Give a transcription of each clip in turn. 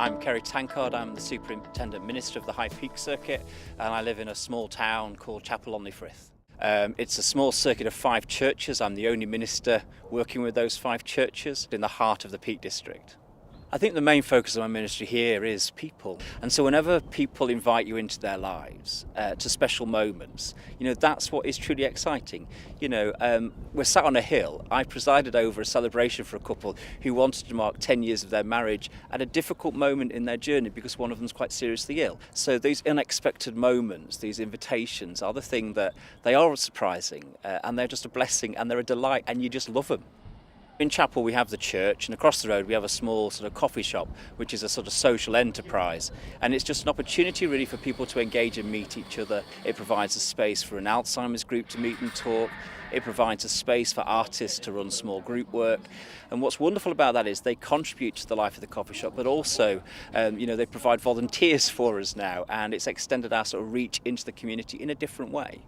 I'm Kerry Tankard. I'm the Superintendent Minister of the High Peak Circuit, and I live in a small town called Chapel-on-Frith. It's a small circuit of 5 churches. I'm the only minister working with those 5 churches in the heart of the Peak District. I think the main focus of my ministry here is people. And so whenever people invite you into their lives, to special moments, that's what is truly exciting. We're sat on a hill. I presided over a celebration for a couple who wanted to mark 10 years of their marriage at a difficult moment in their journey because one of them's quite seriously ill. So these unexpected moments, these invitations are the thing that they are surprising and they're just a blessing and they're a delight and you just love them. In Chapel we have the church, and across the road we have a small sort of coffee shop, which is a sort of social enterprise. And it's just an opportunity really for people to engage and meet each other. It provides a space for an Alzheimer's group to meet and talk. It provides a space for artists to run small group work. And what's wonderful about that is they contribute to the life of the coffee shop, but also, they provide volunteers for us now, and it's extended our sort of reach into the community in a different way.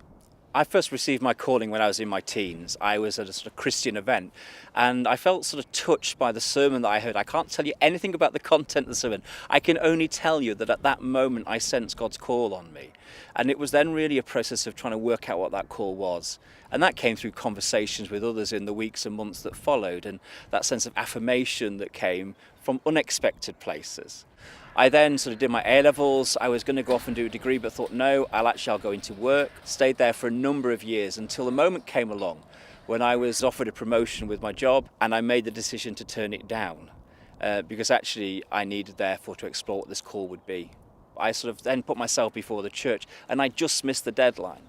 I first received my calling when I was in my teens. I was at a sort of Christian event and I felt sort of touched by the sermon that I heard. I can't tell you anything about the content of the sermon. I can only tell you that at that moment I sensed God's call on me. And it was then really a process of trying to work out what that call was. And that came through conversations with others in the weeks and months that followed, and that sense of affirmation that came from unexpected places. I then sort of did my A-levels. I was going to go off and do a degree, but thought, no, I'll go into work. Stayed there for a number of years until the moment came along when I was offered a promotion with my job, and I made the decision to turn it down because actually I needed therefore to explore what this call would be. I sort of then put myself before the church, and I just missed the deadline.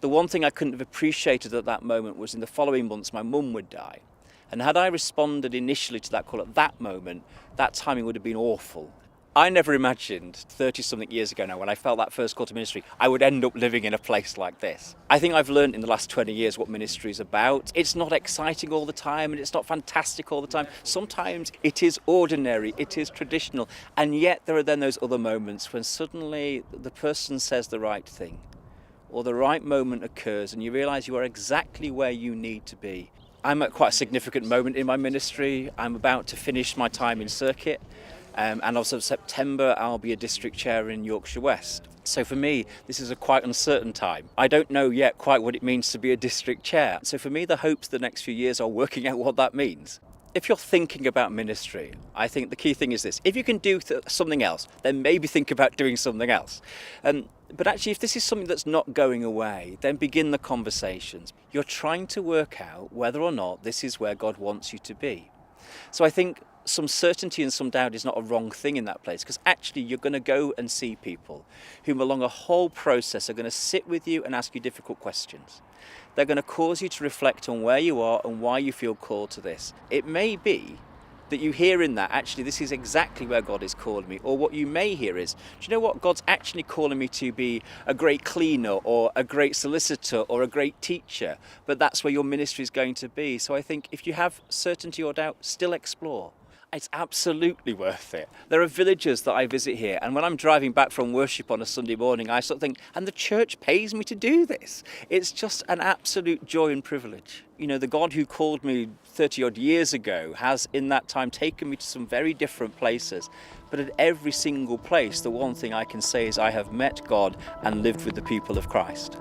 The one thing I couldn't have appreciated at that moment was in the following months my mum would die. And had I responded initially to that call at that moment, that timing would have been awful. I never imagined 30-something years ago now, when I felt that first call to ministry, I would end up living in a place like this. I think I've learned in the last 20 years what ministry is about. It's not exciting all the time and it's not fantastic all the time. Sometimes it is ordinary, it is traditional, and yet there are then those other moments when suddenly the person says the right thing or the right moment occurs and you realise you are exactly where you need to be. I'm at quite a significant moment in my ministry. I'm about to finish my time in circuit. And also September I'll be a district chair in Yorkshire West. So for me this is a quite uncertain time. I don't know yet quite what it means to be a district chair. So for me the hopes the next few years are working out what that means. If you're thinking about ministry, I think the key thing is this. If you can do something else, then maybe think about doing something else. But actually if this is something that's not going away, then begin the conversations. You're trying to work out whether or not this is where God wants you to be. So I think some certainty and some doubt is not a wrong thing in that place, because actually you're going to go and see people whom along a whole process are going to sit with you and ask you difficult questions. They're going to cause you to reflect on where you are and why you feel called to this. It may be that you hear in that, actually this is exactly where God is calling me, or what you may hear is, do you know what, God's actually calling me to be a great cleaner or a great solicitor or a great teacher, but that's where your ministry is going to be. So I think if you have certainty or doubt, still explore. It's absolutely worth it. There are villages that I visit here, and when I'm driving back from worship on a Sunday morning, I sort of think, and the church pays me to do this. It's just an absolute joy and privilege. The God who called me 30 odd years ago has in that time taken me to some very different places. But at every single place, the one thing I can say is I have met God and lived with the people of Christ.